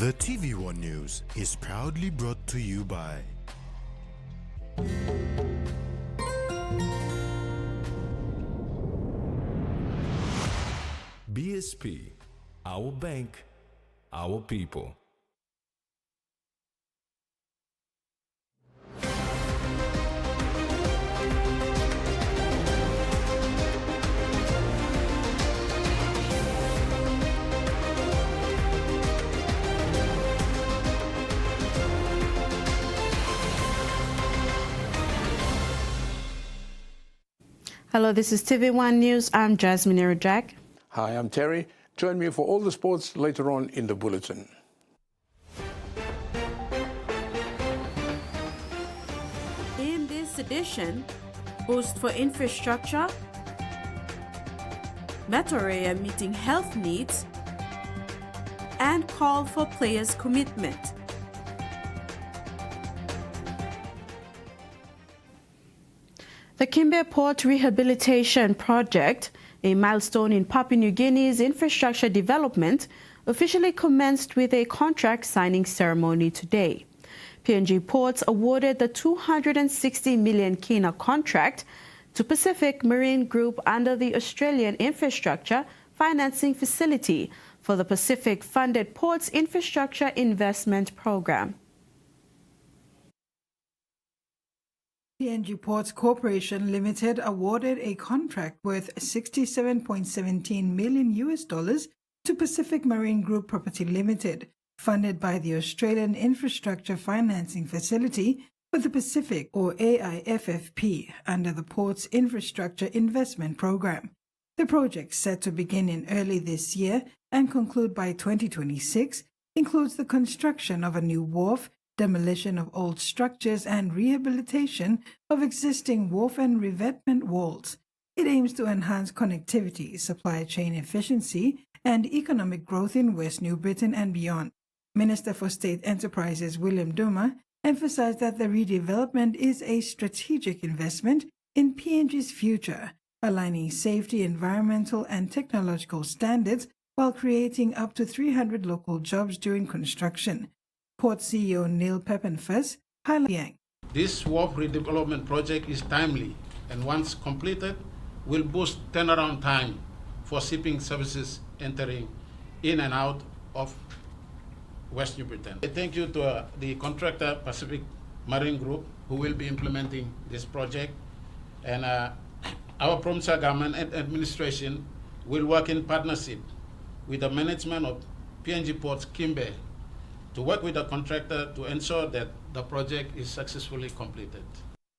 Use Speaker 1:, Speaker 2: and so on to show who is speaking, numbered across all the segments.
Speaker 1: The TVWAN News is proudly brought to you by
Speaker 2: BSP, our bank, our people.
Speaker 3: Hello, this is TVWAN News. I'm Jasmine Erajak.
Speaker 4: Hi, I'm Terry. Join me for all the sports later on in the bulletin.
Speaker 3: In this edition, boost for infrastructure, Metoreia meeting health needs, and call for players' commitment. The Kimbe Port Rehabilitation Project, a milestone in Papua New Guinea's infrastructure development, officially commenced with a contract signing ceremony today. PNG Ports awarded the 260 million kina contract to Pacific Marine Group under the Australian Infrastructure Financing Facility for the Pacific-funded Ports Infrastructure Investment Program.
Speaker 5: PNG Ports Corporation Limited awarded a contract worth $67.17 million to Pacific Marine Group Property Limited, funded by the Australian Infrastructure Financing Facility for the Pacific, or AIFFP, under the Ports Infrastructure Investment Program. The project, set to begin in early this year and conclude by 2026, includes the construction of a new wharf, demolition of old structures, and rehabilitation of existing wharf and revetment walls. It aims to enhance connectivity, supply chain efficiency, and economic growth in West New Britain and beyond. Minister for State Enterprises William Duma emphasized that the redevelopment is a strategic investment in PNG's future, aligning safety, environmental, and technological standards while creating up to 300 local jobs during construction. Port CEO Neil Peppenfuss highlighted.
Speaker 6: This wharf redevelopment project is timely and once completed will boost turnaround time for shipping services entering in and out of West New Britain. Thank you to the contractor Pacific Marine Group who will be implementing this project, and our provincial government and administration will work in partnership with the management of PNG Ports Kimbe to work with the contractor to ensure that the project is successfully completed.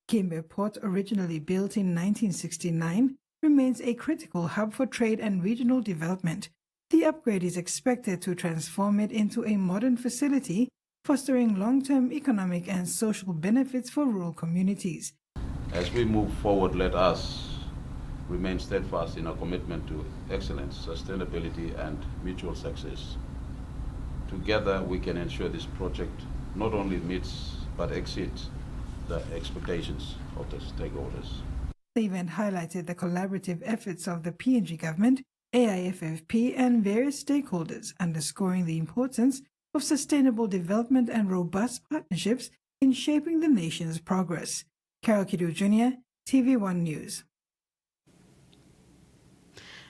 Speaker 5: Kimbe Port, originally built in 1969, remains a critical hub for trade and regional development. The upgrade is expected to transform it into a modern facility, fostering long-term economic and social benefits for rural communities.
Speaker 7: As we move forward, let us remain steadfast in our commitment to excellence, sustainability, and mutual success. Together, we can ensure this project not only meets but exceeds the expectations of the stakeholders.
Speaker 5: The event highlighted the collaborative efforts of the PNG government, AIFFP, and various stakeholders, underscoring the importance of sustainable development and robust partnerships in shaping the nation's progress. Carol Kidu Jr., TV1 News.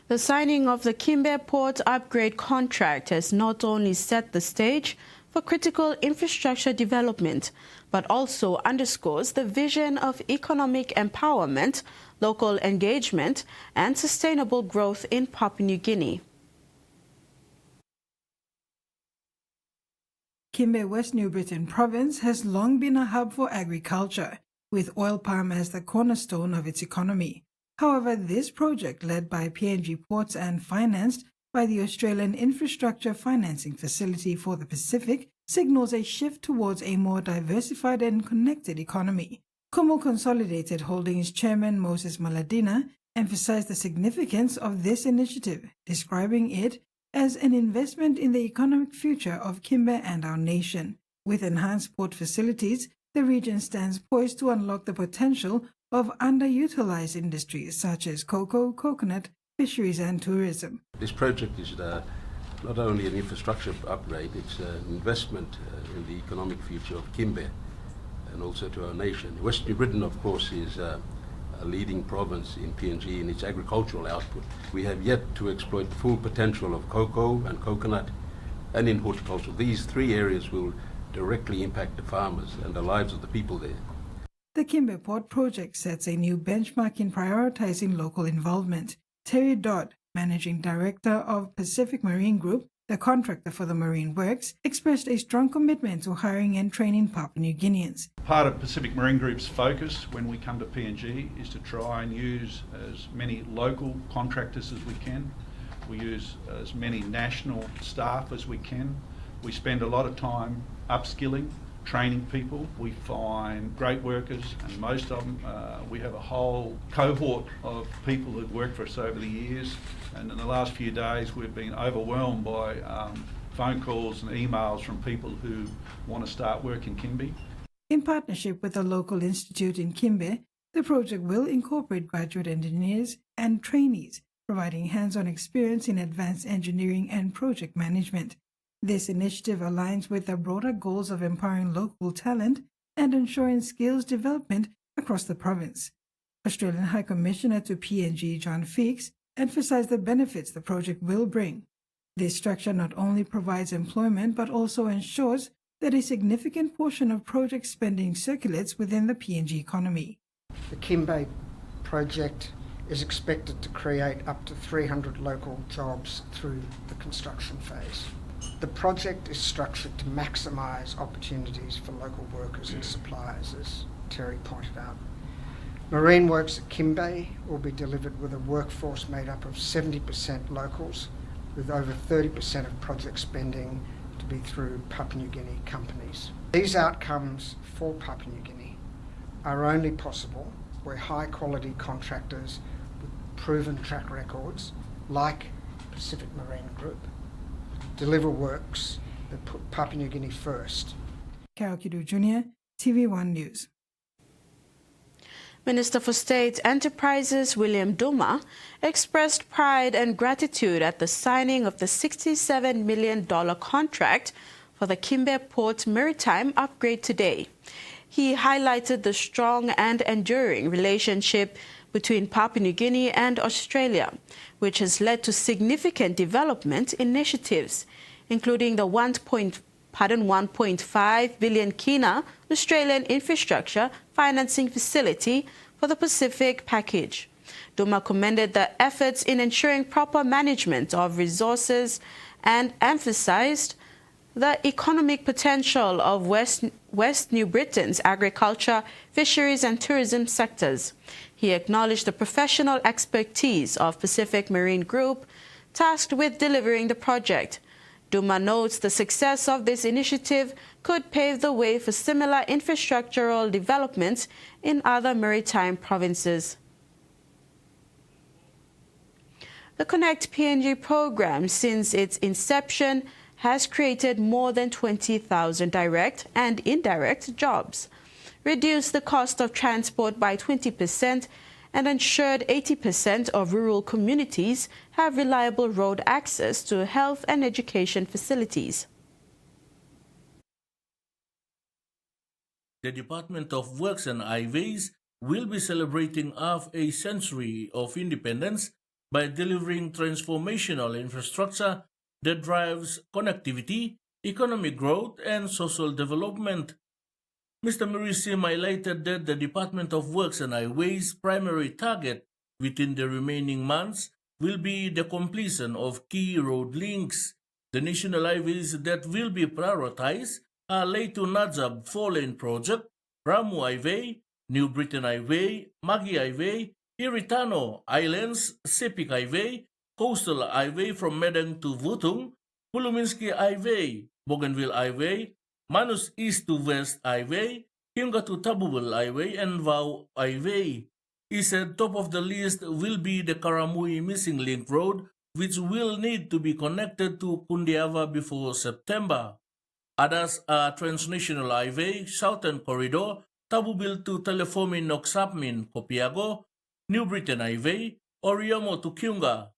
Speaker 3: The signing of the Kimbe Port upgrade contract has not only set the stage for critical infrastructure development, but also underscores the vision of economic empowerment, local engagement, and sustainable growth in Papua New Guinea.
Speaker 5: Kimbe, West New Britain province, has long been a hub for agriculture, with oil palm as the cornerstone of its economy. However, this project, led by PNG Ports and financed by the Australian Infrastructure Financing Facility for the Pacific, signals a shift towards a more diversified and connected economy. Como Consolidated Holdings Chairman Moses Maladina emphasized the significance of this initiative, describing it as an investment in the economic future of Kimbe and our nation. With enhanced port facilities, the region stands poised to unlock the potential of underutilized industries such as cocoa, coconut, fisheries, and tourism.
Speaker 8: This project is not only an infrastructure upgrade, it's an investment in the economic future of Kimbe and also to our nation. West New Britain, of course, is a leading province in PNG in its agricultural output. We have yet to exploit the full potential of cocoa and coconut, and in horticulture. These three areas will directly impact the farmers and the lives of the people there.
Speaker 5: The Kimbe Port project sets a new benchmark in prioritizing local involvement. Terry Dodd, Managing Director of Pacific Marine Group, the contractor for the marine works, expressed a strong commitment to hiring and training Papua New Guineans.
Speaker 9: Part of Pacific Marine Group's focus when we come to PNG is to try and use as many local contractors as we can. We use as many national staff as we can. We spend a lot of time upskilling, training people. We find great workers, and most of them, we have a whole cohort of people who've worked for us over the years. And in the last few days, we've been overwhelmed by phone calls and emails from people who want to start work in Kimbe.
Speaker 5: In partnership with the local institute in Kimbe, the project will incorporate graduate engineers and trainees, providing hands-on experience in advanced engineering and project management. This initiative aligns with the broader goals of empowering local talent and ensuring skills development across the province. Australian High Commissioner to PNG, John Feeks, emphasized the benefits the project will bring. This structure not only provides employment but also ensures that a significant portion of project spending circulates within the PNG economy.
Speaker 10: The Kimbe project is expected to create up to 300 local jobs through the construction phase. The project is structured to maximise opportunities for local workers and suppliers, as Terry pointed out. Marine works at Kimbe will be delivered with a workforce made up of 70% locals, with over 30% of project spending to be through Papua New Guinea companies. These outcomes for Papua New Guinea are only possible where high-quality contractors with proven track records, like Pacific Marine Group, deliver works that put Papua New Guinea first.
Speaker 5: Carol Kidu Jr., TV1 News.
Speaker 3: Minister for State Enterprises William Duma expressed pride and gratitude at the signing of the $67 million contract for the Kimbe Port maritime upgrade today. He highlighted the strong and enduring relationship between Papua New Guinea and Australia, which has led to significant development initiatives, including the 1.5 billion kina Australian infrastructure financing facility for the Pacific package. Duma commended the efforts in ensuring proper management of resources and emphasized the economic potential of West New Britain's agriculture, fisheries and tourism sectors. He acknowledged the professional expertise of Pacific Marine Group, tasked with delivering the project. Duma notes the success of this initiative could pave the way for similar infrastructural developments in other maritime provinces. The Connect PNG program, since its inception, has created more than 20,000 direct and indirect jobs, reduced the cost of transport by 20%, and ensured 80% of rural communities have reliable road access to health and education facilities.
Speaker 11: The Department of Works and Highways will be celebrating half a century of independence by delivering transformational infrastructure that drives connectivity, economic growth, and social development. Mr. Murisim highlighted that the Department of Works and Highways' primary target within the remaining months will be the completion of key road links. The national highways that will be prioritized are Leitu Najab 4-lane project, Ramu Highway, New Britain Highway, Magi Highway, Iritano Islands, Sepik Highway, Coastal Highway from Medang to Vutung, Puluminski Highway, Bougainville Highway, Manus East to West Highway, Kimga to Tabubul Highway, and Vau Highway. He said top of the list will be the Karamui Missing Link Road, which will need to be connected to Kundiava before September. Others are Transnational Highway, Southern Corridor, Tabubil to Telefomin Noksapmin, Copiago, New Britain Highway, Oriomo to Kiunga,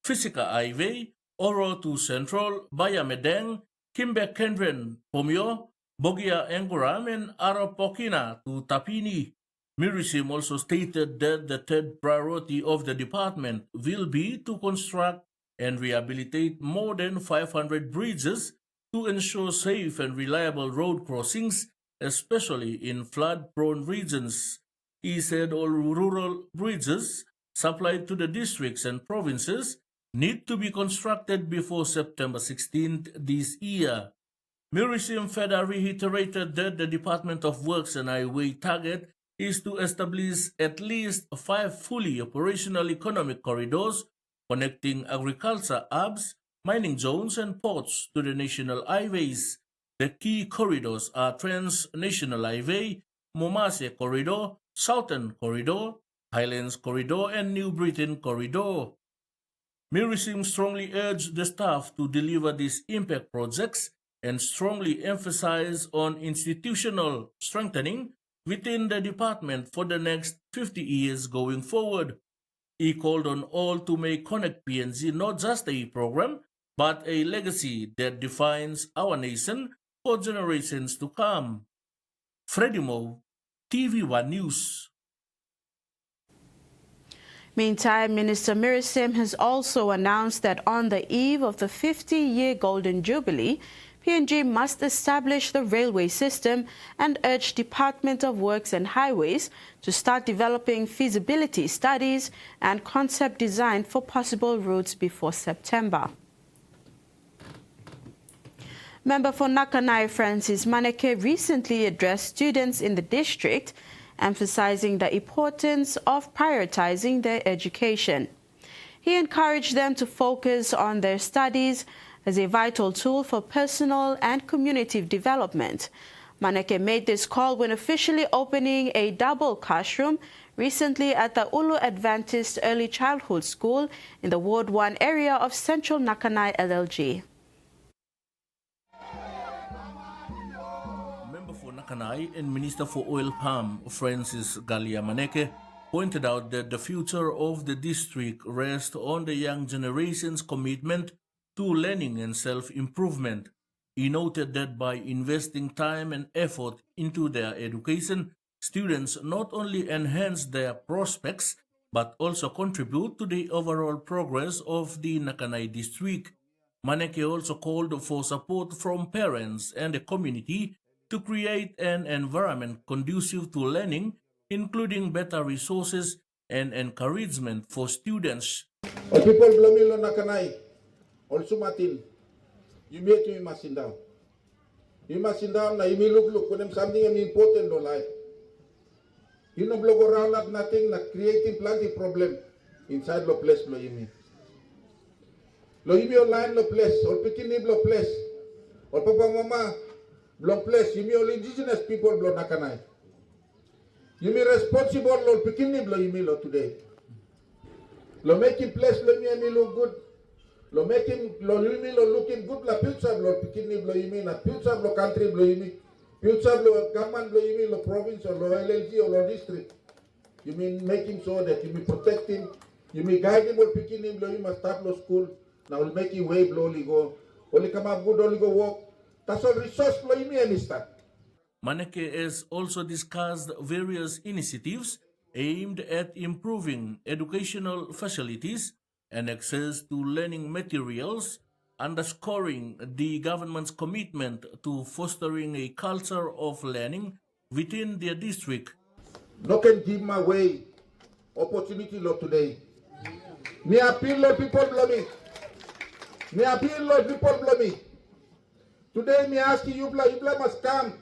Speaker 11: Fisika Highway, Oro to Central, Baya Medeng, Kimbe Kendren, Pomyo, Bogia Enguram, and Arapokina to Tapini. Mirisim also stated that the third priority of the department will be to construct and rehabilitate more than 500 bridges to ensure safe and reliable road crossings, especially in flood-prone regions. He said all rural bridges supplied to the districts and provinces need to be constructed before September 16th this year. Mirisim further reiterated that the Department of Works and Highway target is to establish at least 5 fully operational economic corridors connecting agriculture hubs, mining zones, and ports to the national highways. The key corridors are Trans-National Highway, Momase Corridor, Southern Corridor, Highlands Corridor, and New Britain Corridor. Mirisim strongly urged the staff to deliver these impact projects and strongly emphasize on institutional strengthening within the department for the next 50 years going forward. He called on all to make Connect PNG not just a program, but a legacy that defines our nation for generations to come. Freddie Mo, TV1 News.
Speaker 3: Meantime, Minister Mirisim has also announced that on the eve of the 50-year Golden Jubilee, PNG must establish the railway system and urged Department of Works and Highways to start developing feasibility studies and concept design for possible routes before September. Member for Nakanai Francis Maneke recently addressed students in the district, emphasizing the importance of prioritizing their education. He encouraged them to focus on their studies as a vital tool for personal and community development. Maneke made this call when officially opening a double classroom recently at the Ulu Adventist Early Childhood School in the Ward 1 area of Central Nakanai LLG.
Speaker 11: Member for Nakanai and Minister for Oil Palm Francis Galia Maneke pointed out that the future of the district rests on the young generation's commitment to learning and self-improvement. He noted that by investing time and effort into their education, students not only enhance their prospects but also contribute to the overall progress of the Nakanai district. Maneke also called for support from parents and the community to create an environment conducive to learning, including better resources and encouragement for students.
Speaker 12: People blame on Nakanai. Also, Martin, you must sit down. You must sit down. Now you may look when something important in life. You know, blow around at nothing, not creating plenty problem inside the place. Lo you may online no place, or picking no place, or papa mama blow place. You may all indigenous people blow Nakanai. You may responsible or picking blow you may today. Lo making place lo me look good. Lo making lo yumi lo looking good la future lo pikini lo yumi na future lo country lo yumi future lo government lo yumi lo province or lo LLG or lo district. You mean making sure that you be protecting, you be guiding lo pikini lo yumi start lo school. Now will make you way lo go. Only come up good only go walk. That's all resource lo yumi any start.
Speaker 11: Maneke has also discussed various initiatives aimed at improving educational facilities and access to learning materials, underscoring the government's commitment to fostering a culture of learning within their district.
Speaker 12: No can give my way opportunity lo today. Me appeal lo people blow me. Me appeal lo people blow me. Today me ask you must come.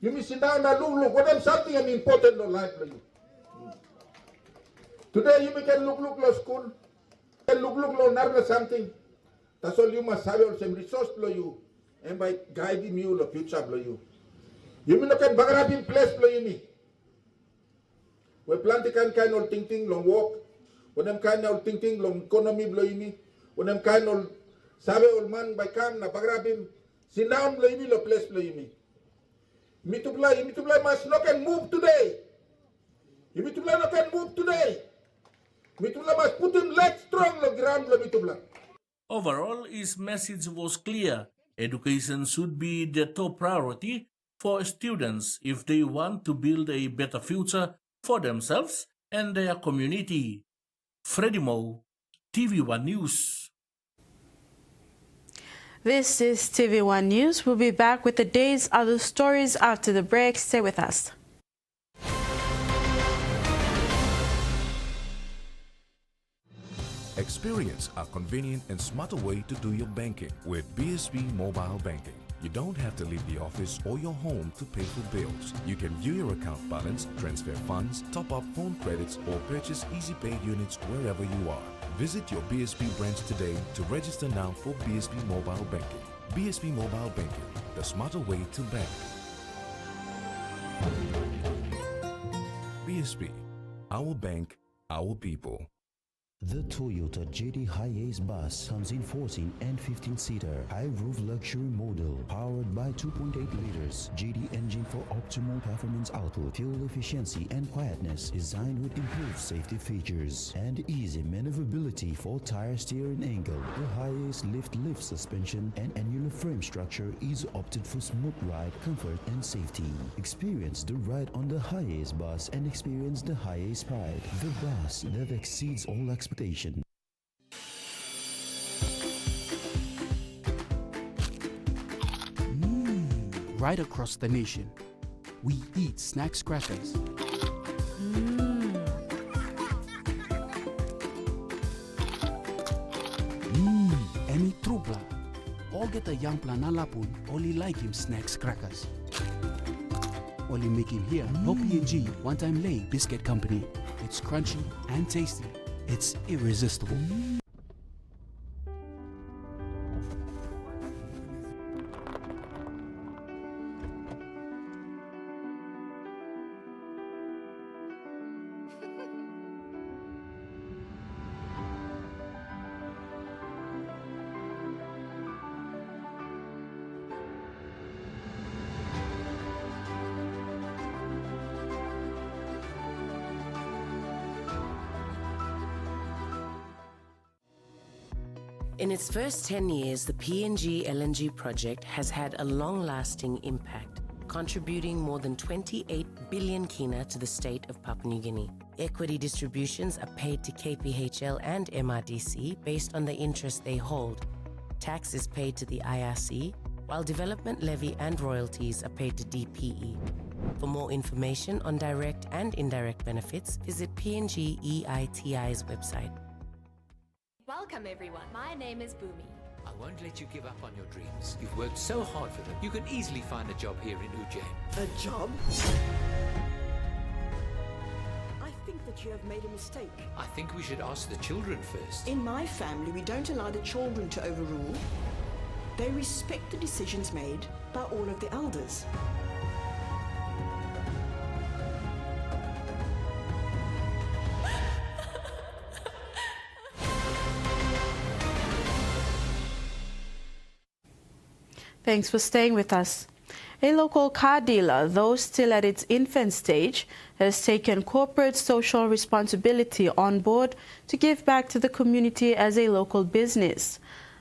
Speaker 12: You must sit down and look what them something important in life. Today you can look lo school. Look, learn something. That's all you must have some resource below you. And by guiding you, the future below you. You mean look at bagrab in place below you me. We plenty kind of thinking long walk. When them kind of thinking long economy below you me. When them kind of sabe old man by come na bagrab him. Sit down below you me, the place below you me. Me to play must not can move today. You me to play not can move today. Mitula must put him leg strong on the ground, Mitula.
Speaker 11: Overall, his message was clear. Education should be the top priority for students if they want to build a better future for themselves and their community. Freddie Moe, TV1 News.
Speaker 3: This is TV1 News. We'll be back with the day's other stories after the break. Stay with us.
Speaker 2: Experience a convenient and smarter way to do your banking with BSP Mobile Banking. You don't have to leave the office or your home to pay for bills. You can view your account balance, transfer funds, top up phone credits, or purchase Easy Pay units wherever you are. Visit your BSP branch today to register now for BSP Mobile Banking. BSP Mobile Banking, the smarter way to bank. BSP, our bank, our people.
Speaker 13: The Toyota JD Hiace bus comes in 14 and 15-seater high-roof luxury model powered by 2.8 liters JD engine for optimal performance output, fuel efficiency and quietness, designed with improved safety features and easy maneuverability for tire steering angle. The Hiace lift suspension and annular frame structure is opted for smooth ride, comfort and safety. Experience the ride on the Hiace bus and experience the Hiace pride, the bus that exceeds all expectations.
Speaker 14: Right across the nation, we eat snacks crackers. Emi trupla. All get a young plana lapun, only like him snacks crackers. Only make him here, no P&G, one-time lay biscuit company. It's crunchy and tasty. It's irresistible.
Speaker 15: In its first 10 years, the PNG LNG project has had a long-lasting impact, contributing more than 28 billion kina to the state of Papua New Guinea. Equity distributions are paid to KPHL and MRDC based on the interest they hold. Tax is paid to the IRC, while development levy and royalties are paid to DPE. For more information on direct and indirect benefits, visit PNG EITI's website.
Speaker 16: Welcome everyone, my name is Bhumi.
Speaker 17: I won't let you give up on your dreams. You've worked so hard for them. You could easily find a job here in Ujjain.
Speaker 18: A job? I think that you have made a mistake.
Speaker 17: I think we should ask the children first.
Speaker 18: In my family, we don't allow the children to overrule. They respect the decisions made by all of the elders.
Speaker 3: Thanks for staying with us. A local car dealer, though still at its infant stage, has taken corporate social responsibility on board to give back to the community as a local business.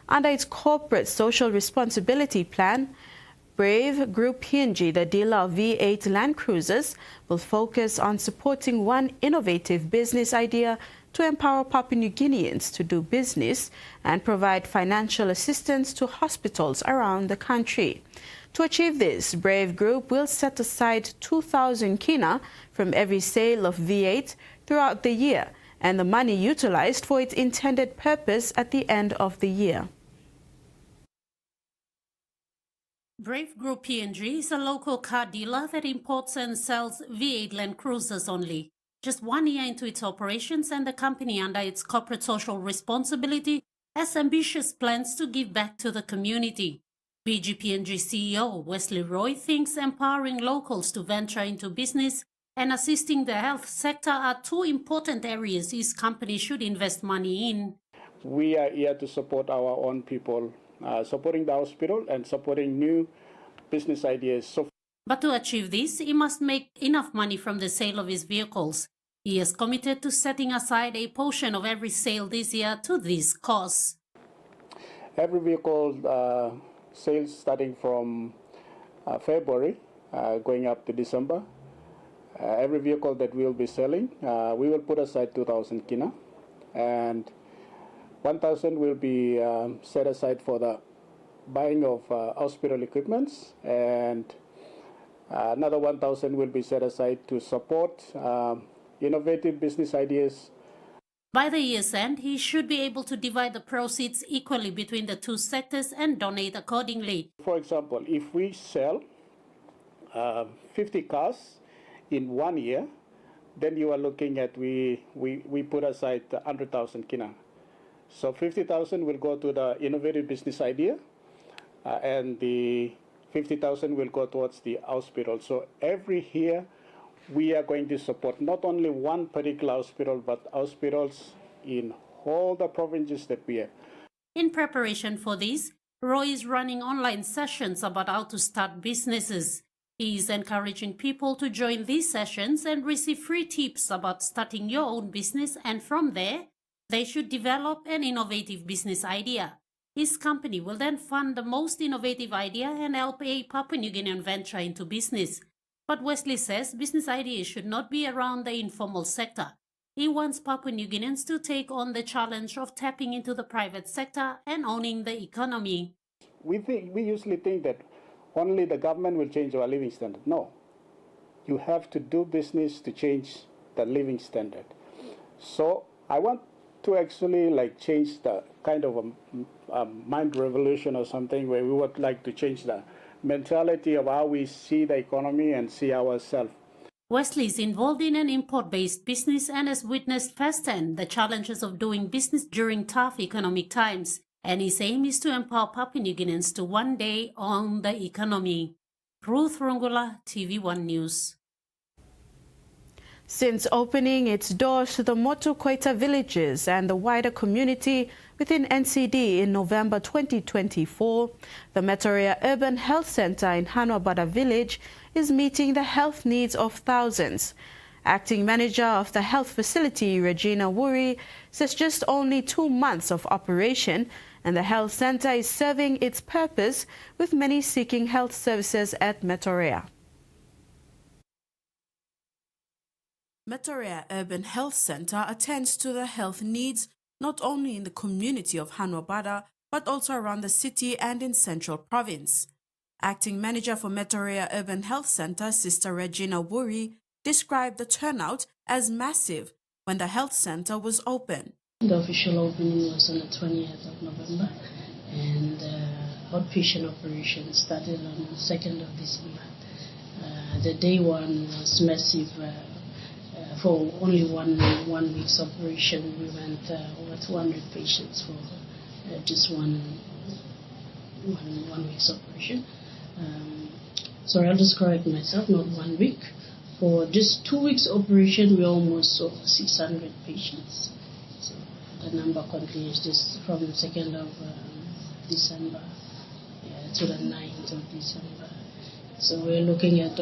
Speaker 3: Under its corporate social responsibility plan, Brave Group PNG, the dealer of V8 Land Cruisers, will focus on supporting one innovative business idea to empower Papua New Guineans to do business and provide financial assistance to hospitals around the country. To achieve this, Brave Group will set aside 2,000 kina from every sale of V8 throughout the year, and the money utilized for its intended purpose at the end of the year.
Speaker 19: Brave Group PNG is a local car dealer that imports and sells V8 Land Cruisers only. Just 1 year into its operations, and the company, under its corporate social responsibility, has ambitious plans to give back to the community. BGPNG CEO Wesley Roy thinks empowering locals to venture into business and assisting the health sector are two important areas his company should invest money in.
Speaker 20: We are here to support our own people, supporting the hospital and supporting new business ideas.
Speaker 19: But to achieve this, he must make enough money from the sale of his vehicles. He is committed to setting aside a portion of every sale this year to this cause.
Speaker 20: every vehicle sales starting from February going up to December. Every vehicle that we'll be selling, we will put aside 2,000 kina, and 1,000 will be set aside for the buying of hospital equipments, and another 1,000 will be set aside to support innovative business ideas.
Speaker 19: By the year's end, he should be able to divide the proceeds equally between the two sectors and donate accordingly.
Speaker 20: For example, if we sell 50 cars in 1 year, then you are looking at we put aside 100,000 kina. So 50,000 will go to the innovative business idea, and the 50,000 will go towards the hospital. So every year we are going to support not only one particular hospital, but hospitals in all the provinces that we have.
Speaker 19: In preparation for this, Roy is running online sessions about how to start businesses. He is encouraging people to join these sessions and receive free tips about starting your own business, and from there, they should develop an innovative business idea. His company will then fund the most innovative idea and help a Papua New Guinean venture into business. But Wesley says business ideas should not be around the informal sector. He wants Papua New Guineans to take on the challenge of tapping into the private sector and owning the economy.
Speaker 20: We usually think that only the government will change our living standard. No. You have to do business to change the living standard. So I want to actually change the kind of a mind revolution or something, where we would like to change the mentality of how we see the economy and see ourselves.
Speaker 19: Wesley is involved in an import-based business and has witnessed firsthand the challenges of doing business during tough economic times. And his aim is to empower Papua New Guineans to one day own the economy. Ruth Rungula, TV1 News.
Speaker 3: Since opening its doors to the Metoreia villages and the wider community within NCD in November 2024, the Metoreia Urban Health Center in Hanuabada village is meeting the health needs of thousands. Acting manager of the health facility, Regina Wuri, says just only 2 months of operation and the health center is serving its purpose, with many seeking health services at Metoreia. Metoreia Urban Health Center attends to the health needs not only in the community of Hanuabada, but also around the city and in Central Province. Acting manager for Metoreia Urban Health Center, Sister Regina Wuri, described the turnout as massive when the health center was open.
Speaker 21: The official opening was on the 20th of November, and outpatient operations started on the 2nd of December. The day one was massive. For only one week's operation, we went over 200 patients for just one week's operation. Sorry, I'll just correct myself, not 1 week. For just 2 weeks operation, we almost saw 600 patients. So the number continues just from the 2nd of December to the 9th of December. So we're looking at,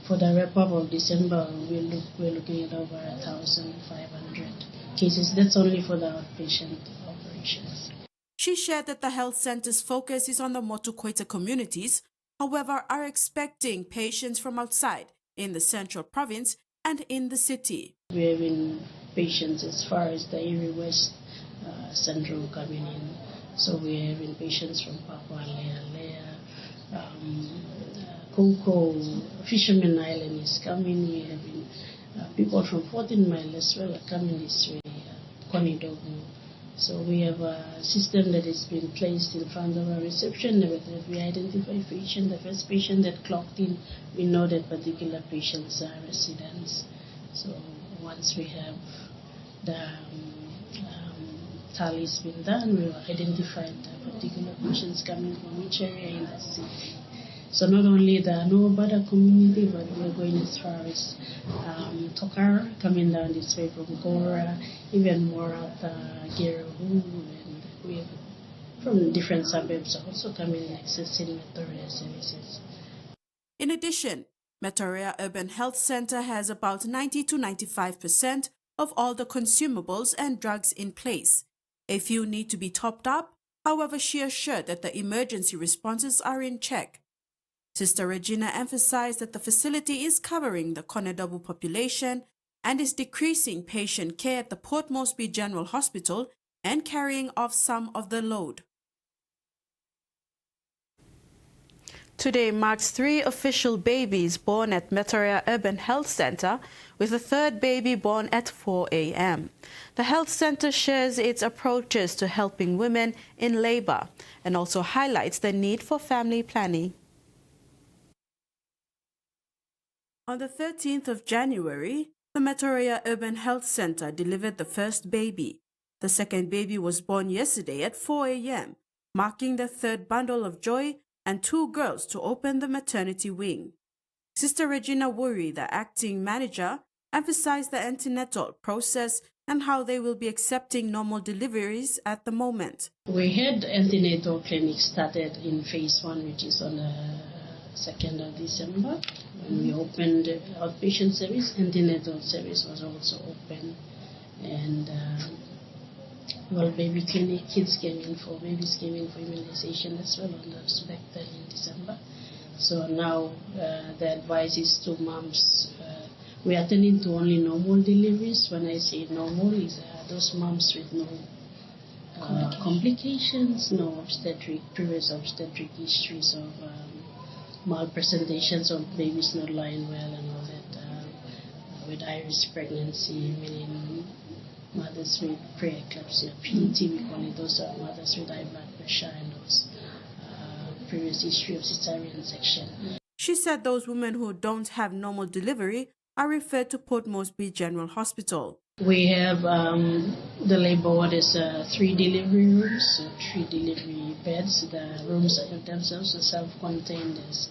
Speaker 21: for the wrap-up of December, we're looking at over 1,500 cases. That's only for the outpatient operations.
Speaker 3: She shared that the health center's focus is on the Metoreia communities, however, are expecting patients from outside in the Central Province and in the city.
Speaker 21: We're having patients as far as the Erie West Central coming in. So we're having patients from Papua, Lea, Koko, Fisherman Island is coming. We're having people from 14 Mile as well are coming this way, Konidogo. So we have a system that has been placed in front of our reception that we identify patient. The first patient that clocked in, we know that particular patients are residents. So once we have the tally's been done, we will identify the particular patients coming from each area in the city. So not only the Hanuabada community, but we're going as far as Tokara, coming down this way from Gora, even more out Geruhu, and we have from different suburbs also coming and accessing Metoreia services.
Speaker 3: In addition, Metoreia Urban Health Center has about 90 to 95% of all the consumables and drugs in place. A few need to be topped up, However, she assured that the emergency responses are in check. Sister Regina emphasized that the facility is covering the Conedouble population and is decreasing patient care at the Port Moresby General Hospital and carrying off some of the load. Today marks 3 official babies born at Metoreia Health Center, with a 3rd baby born at 4 a.m. The health center shares its approaches to helping women in labor and also highlights the need for family planning. On the 13th of January, the Metoreia Health Center delivered the 1st baby. The 2nd baby was born yesterday at 4 a.m., marking the 3rd bundle of joy and 2 girls to open the maternity wing. Sister Regina Wuri, the acting manager, emphasized the antenatal process and how they will be accepting normal deliveries at the moment.
Speaker 21: We had antenatal clinic started in phase 1, which is on the 2nd of December. When we opened the outpatient service, antenatal service was also open. And baby clinic, babies came in for immunization as well on the 3rd in December. So now the advice is to moms. We are attending to only normal deliveries. When I say normal, is those moms with no complications, no previous obstetric histories of malpresentations of babies not lying well and all that. With high-risk pregnancy, meaning mothers with preeclampsia, PET, we call it. Those are mothers with high blood pressure and those previous history of cesarean section.
Speaker 3: She said those women who don't have normal delivery are referred to Port Moresby General Hospital.
Speaker 21: We have the labor ward is 3 delivery rooms, 3 delivery beds. The rooms themselves are self-contained. There's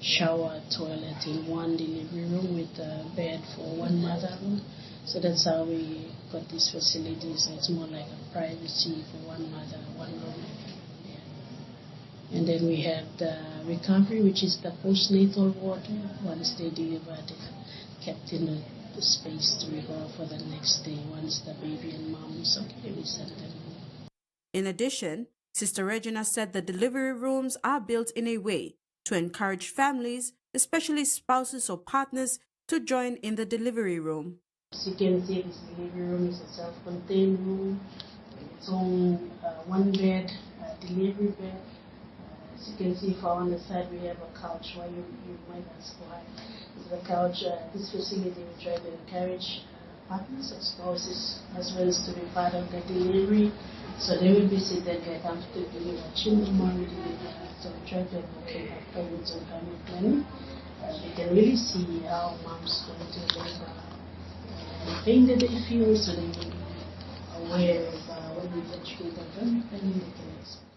Speaker 21: shower, toilet in 1 delivery room with a bed for 1 mother room. So that's how we got this facility. So it's more like a privacy for 1 mother, 1 room. Yeah. And then we have the recovery, which is the postnatal ward. Once they deliver, they're kept in the space to recover for the next day. Once the baby and mom is okay, we send them home.
Speaker 3: In addition, Sister Regina said the delivery rooms are built in a way to encourage families, especially spouses or partners, to join in the delivery room.
Speaker 21: As you can see, this delivery room is a self-contained room with its own 1 bed, delivery bed. As you can see, on the side we have a couch. Why you might ask why is the couch? This facility we try to encourage partners or spouses as well as to be part of the delivery, so they will be seated there comfortably watching the mom deliver. So we try to advocate parents on family planning. They can really see how moms going to labor. The pain that they feel, so they will be aware of when we educate them family planning, they can expect.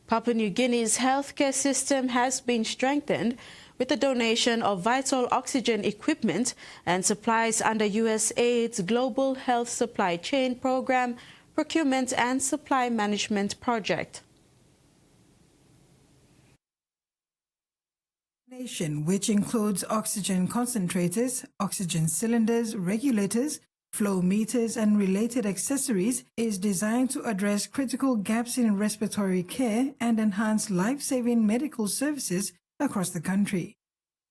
Speaker 3: Papua New Guinea's healthcare system has been strengthened with the donation of vital oxygen equipment and supplies under USAID's Global Health Supply Chain Program, Procurement and Supply Management Project.
Speaker 5: Which includes oxygen concentrators, oxygen cylinders, regulators, flow meters, and related accessories, is designed to address critical gaps in respiratory care and enhance life-saving medical services across the country.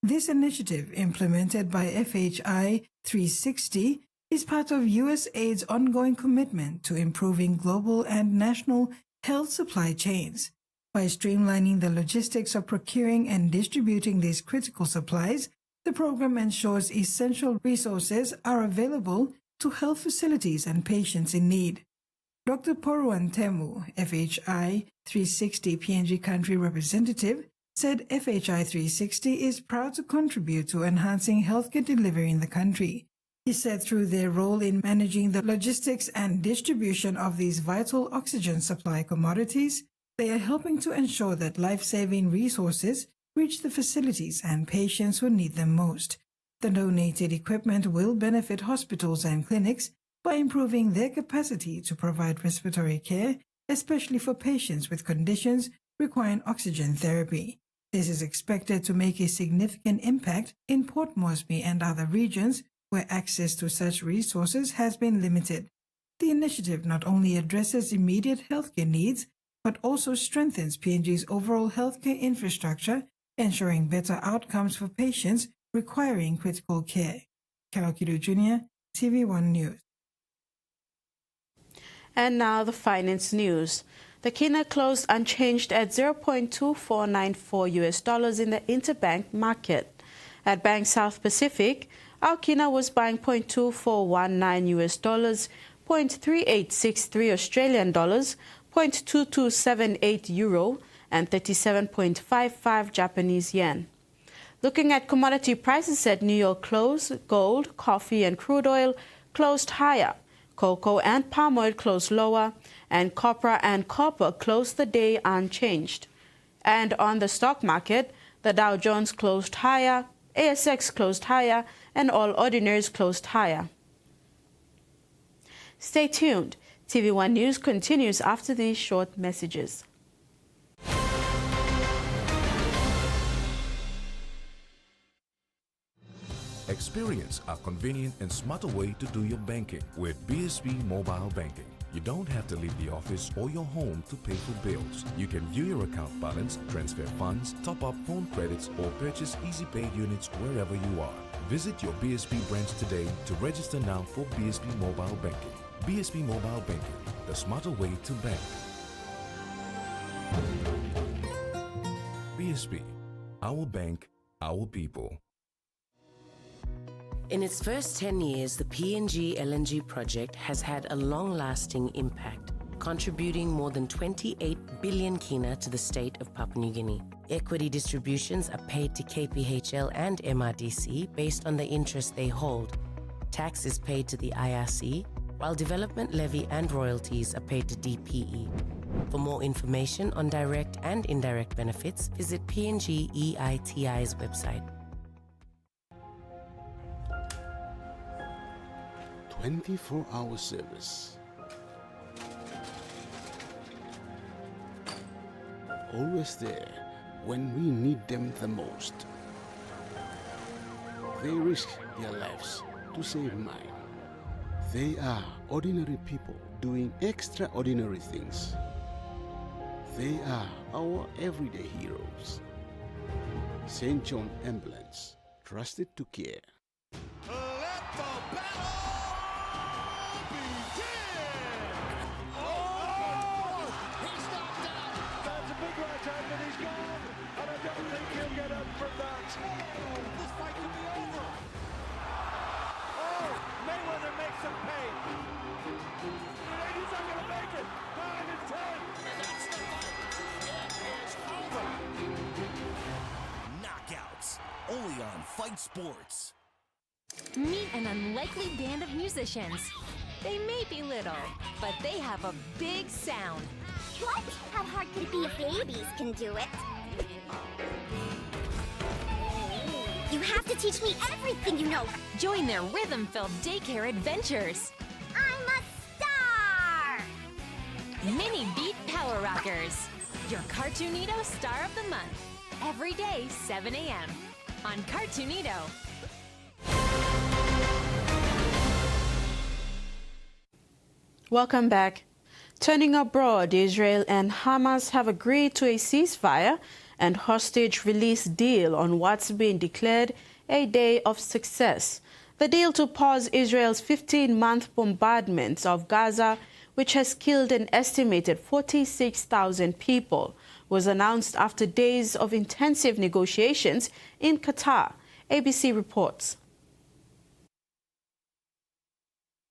Speaker 5: This initiative, implemented by FHI 360, is part of USAID's ongoing commitment to improving global and national health supply chains. By streamlining the logistics of procuring and distributing these critical supplies, the program ensures essential resources are available to health facilities and patients in need. Dr. Poruan Temu, FHI 360 PNG country representative, said FHI 360 is proud to contribute to enhancing healthcare delivery in the country. He said through their role in managing the logistics and distribution of these vital oxygen supply commodities, they are helping to ensure that life-saving resources reach the facilities and patients who need them most. The donated equipment will benefit hospitals and clinics by improving their capacity to provide respiratory care, especially for patients with conditions requiring oxygen therapy. This is expected to make a significant impact in Port Moresby and other regions where access to such resources has been limited. The initiative not only addresses immediate healthcare needs, but also strengthens PNG's overall healthcare infrastructure, ensuring better outcomes for patients requiring critical care. Carol Kido Jr., TVWAN News.
Speaker 3: And now the finance news. The kina closed unchanged at $0.2494 in the interbank market. At Bank South Pacific, our kina was buying $0.2419 $0.3863 Australian dollars, 0.2278 euro, and 37.55 Japanese yen. Looking at commodity prices at New York close, gold, coffee, and crude oil closed higher. Cocoa and palm oil closed lower, and copra and copper closed the day unchanged. And on the stock market, the Dow Jones closed higher, ASX closed higher, and all ordinaries closed higher. Stay tuned. TV1 News continues after these short messages.
Speaker 2: Experience a convenient and smarter way to do your banking with BSB Mobile Banking. You don't have to leave the office or your home to pay for bills. You can view your account balance, transfer funds, top up phone credits, or purchase Easy Pay units wherever you are. Visit your BSB branch today to register now for BSB Mobile Banking. BSB Mobile Banking, the smarter way to bank. BSB, our bank, our people.
Speaker 15: In its first 10 years, the PNG LNG project has had a long-lasting impact, contributing more than 28 billion kina to the state of Papua New Guinea. Equity distributions are paid to KPHL and MRDC based on the interest they hold. Tax is paid to the IRC, while development levy and royalties are paid to DPE. For more information on direct and indirect benefits, visit PNG EITI's website.
Speaker 14: 24-hour service. Always there when we need them the most. They risk their lives to save mine. They are ordinary people doing extraordinary things. They are our everyday heroes. St. John Ambulance, trusted to care.
Speaker 1: Only on Fight Sports.
Speaker 22: Meet an unlikely band of musicians. They may be little, but they have a big sound.
Speaker 23: What? How hard could it be if babies can do it? You have to teach me everything you know.
Speaker 22: Join their rhythm-filled daycare adventures.
Speaker 23: I'm a star!
Speaker 22: Mini Beat Power Rockers. Your Cartoonito Star of the Month. Every day, 7 a.m. on Cartoonito.
Speaker 3: Welcome back. Turning abroad, Israel and Hamas have agreed to a ceasefire and hostage release deal on what's been declared a day of success. The deal to pause Israel's 15-month bombardment of Gaza, which has killed an estimated 46,000 people, was announced after days of intensive negotiations in Qatar. ABC reports.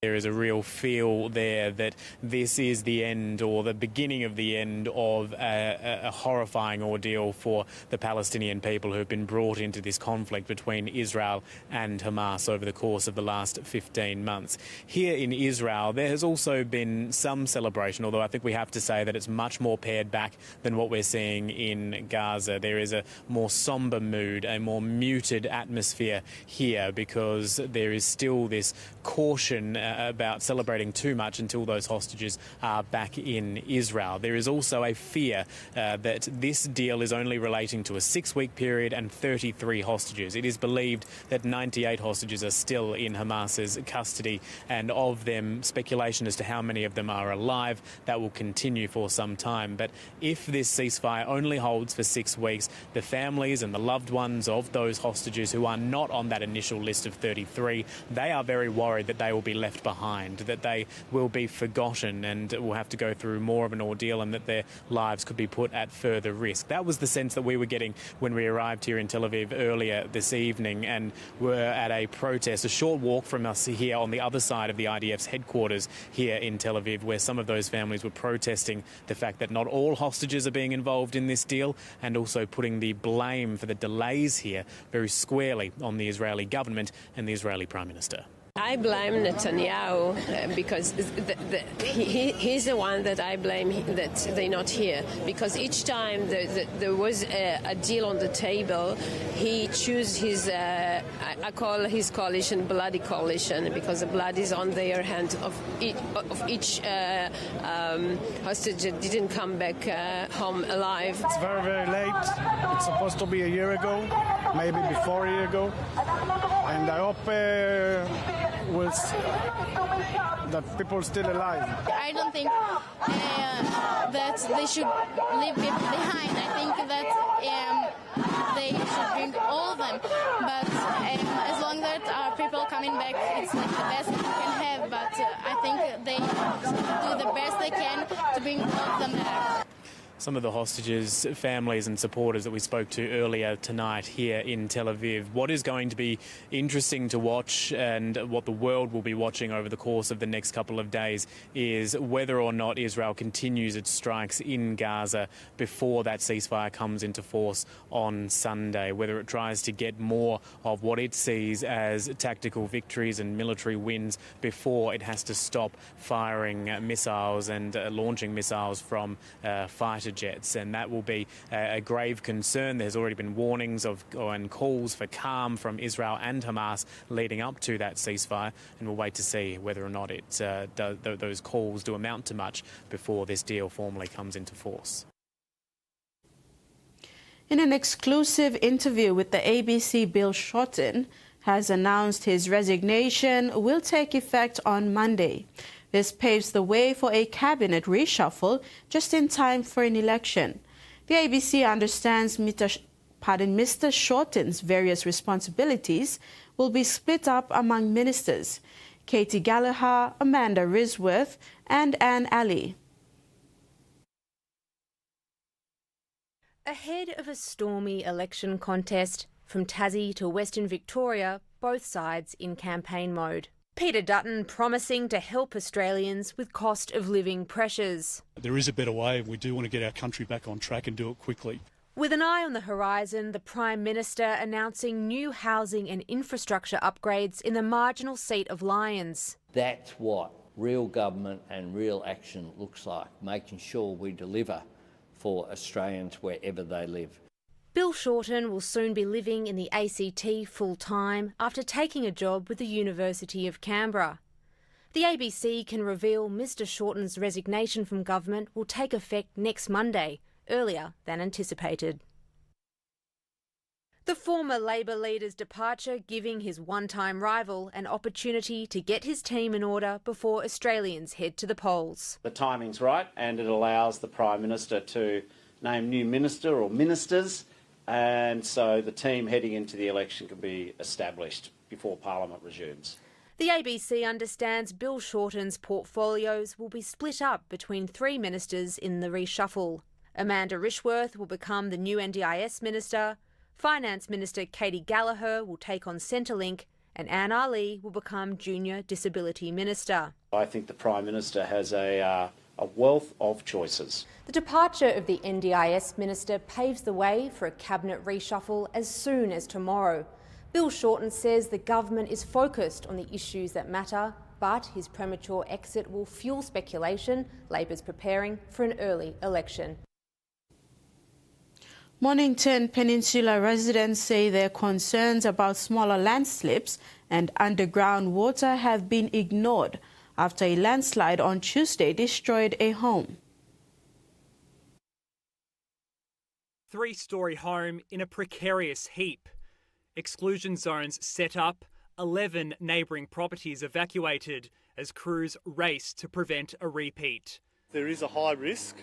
Speaker 24: There is a real feel there that this is the end or the beginning of the end of a horrifying ordeal for the Palestinian people who have been brought into this conflict between Israel and Hamas over the course of the last 15 months. Here in Israel, there has also been some celebration, although I think we have to say that it's much more pared back than what we're seeing in Gaza. There is a more somber mood, a more muted atmosphere here because there is still this caution about celebrating too much until those hostages are back in Israel. There is also a fear that this deal is only relating to a 6-week period and 33 hostages. It is believed that 98 hostages are still in Hamas's custody, and of them, speculation as to how many of them are alive. That will continue for some time. But if this ceasefire only holds for 6 weeks, the families and the loved ones of those hostages who are not on that initial list of 33, they are very worried that they will be left behind, that they will be forgotten and will have to go through more of an ordeal, and that their lives could be put at further risk. That was the sense that we were getting when we arrived here in Tel Aviv earlier this evening, and were at a protest a short walk from us here on the other side of the IDF's headquarters here in Tel Aviv, where some of those families were protesting the fact that not all hostages are being involved in this deal, and also putting the blame for the delays here very squarely on the Israeli government and the Israeli Prime Minister.
Speaker 4: I blame Netanyahu because he's the one that I blame that they're not here. Because each time there was a deal on the table, he chose his, I call his coalition bloody coalition, because the blood is on their hand of each hostage that didn't come back home alive.
Speaker 6: It's very, very late. It's supposed to be a year ago, maybe before a year ago. And I hope that people are still alive.
Speaker 7: I don't think that they should leave people behind. I think that they should bring all of them. But as long as people coming back, it's like the best we can have. But I think they do the best they can to bring all of them back.
Speaker 24: Some of the hostages' families and supporters that we spoke to earlier tonight here in Tel Aviv. What is going to be interesting to watch, and what the world will be watching over the course of the next couple of days, is whether or not Israel continues its strikes in Gaza before that ceasefire comes into force on Sunday, whether it tries to get more of what it sees as tactical victories and military wins before it has to stop firing missiles and launching missiles from fighter jets, and that will be a grave concern. There's already been warnings and calls for calm from Israel and Hamas leading up to that ceasefire, and we'll wait to see whether or not those calls do amount to much before this deal formally comes into force.
Speaker 3: In an exclusive interview with the ABC, Bill Shorten has announced his resignation will take effect on Monday. This paves the way for a cabinet reshuffle just in time for an election. The ABC understands Mr. Shorten's various responsibilities will be split up among ministers: Katie Gallagher, Amanda Risworth, and Anne Alley.
Speaker 8: Ahead of a stormy election contest, from Tassie to Western Victoria, both sides in campaign mode. Peter Dutton promising to help Australians with cost of living pressures.
Speaker 25: There is a better way. We do want to get our country back on track and do it quickly.
Speaker 8: With an eye on the horizon, the Prime Minister announcing new housing and infrastructure upgrades in the marginal seat of Lyons.
Speaker 26: That's what real government and real action looks like, making sure we deliver for Australians wherever they live.
Speaker 8: Bill Shorten will soon be living in the ACT full-time after taking a job with the University of Canberra. The ABC can reveal Mr. Shorten's resignation from government will take effect next Monday, earlier than anticipated. The former Labor leader's departure giving his one-time rival an opportunity to get his team in order before Australians head to the polls.
Speaker 27: The timing's right, and it allows the Prime Minister to name new minister or ministers, and so the team heading into the election can be established before Parliament resumes.
Speaker 8: The ABC understands Bill Shorten's portfolios will be split up between 3 ministers in the reshuffle. Amanda Risworth will become the new NDIS Minister, Finance Minister Katie Gallagher will take on Centrelink, and Anne Ali will become Junior Disability Minister.
Speaker 27: I think the Prime Minister has a wealth of choices.
Speaker 8: The departure of the NDIS Minister paves the way for a cabinet reshuffle as soon as tomorrow. Bill Shorten says the government is focused on the issues that matter, but his premature exit will fuel speculation Labor's preparing for an early election.
Speaker 3: Mornington Peninsula residents say their concerns about smaller landslips and underground water have been ignored after a landslide on Tuesday destroyed a home.
Speaker 9: Three-storey home in a precarious heap. Exclusion zones set up, 11 neighbouring properties evacuated as crews race to prevent a repeat.
Speaker 10: There is a high risk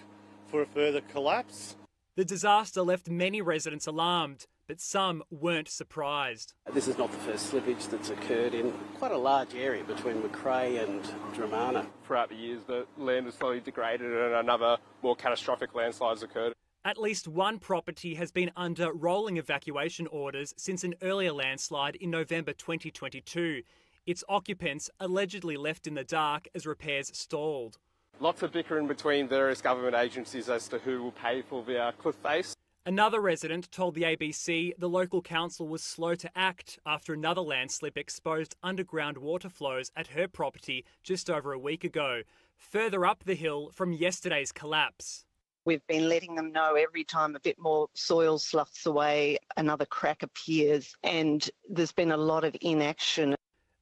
Speaker 10: for a further collapse.
Speaker 9: The disaster left many residents alarmed, but some weren't surprised.
Speaker 11: This is not the first slippage that's occurred in quite a large area between Metoreia and Dramana.
Speaker 12: Throughout the years, the land has slowly degraded and another more catastrophic landslide has occurred.
Speaker 9: At least one property has been under rolling evacuation orders since an earlier landslide in November 2022. Its occupants allegedly left in the dark as repairs stalled.
Speaker 12: Lots of bickering between various government agencies as to who will pay for the cliff face.
Speaker 9: Another resident told the ABC the local council was slow to act after another landslip exposed underground water flows at her property just over a week ago, further up the hill from yesterday's collapse.
Speaker 13: We've been letting them know every time a bit more soil sloughs away, another crack appears, and there's been a lot of inaction.